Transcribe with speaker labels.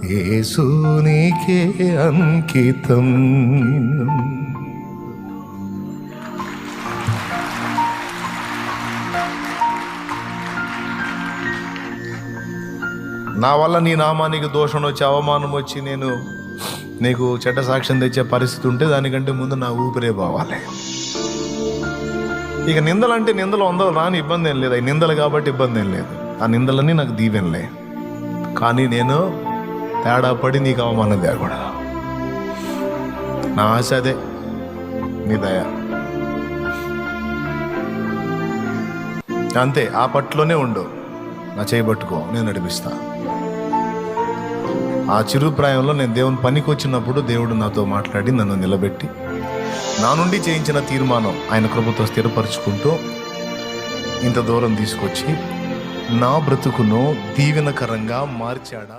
Speaker 1: యేసు నీకే అంకితం. నా వల్ల నీ నామానికి దోషం వచ్చి అవమానం వచ్చి నేను నీకు చెడ్డ సాక్ష్యం తెచ్చే పరిస్థితి ఉంటే దానికంటే ముందు నా ఊపిరే పోవాలి. ఇక నిందలు అంటే నిందలు వందలు రాని ఇబ్బంది ఏం లేదు. అవి నిందలు కాబట్టి ఇబ్బంది ఏం లేదు. ఆ నిందలన్నీ నాకు దీవెనలే. కానీ నేను తేడా పడి నీకు అవమానం తేకూడదు. నా ఆశ అదే, నీ దయ అంతే. ఆ పట్టులోనే ఉండు, నా చేయబట్టుకో, నేను నడిపిస్తా. ఆ చిరుప్రాయంలో నేను దేవుని పనికి వచ్చినప్పుడు దేవుడు నాతో మాట్లాడి నన్ను నిలబెట్టి నా నుండి చేయించిన తీర్మానం ఆయన కృపతో స్థిరపరుచుకుంటూ ఇంత దూరం తీసుకొచ్చి నా బ్రతుకును దీవెనకరంగా మార్చాడా.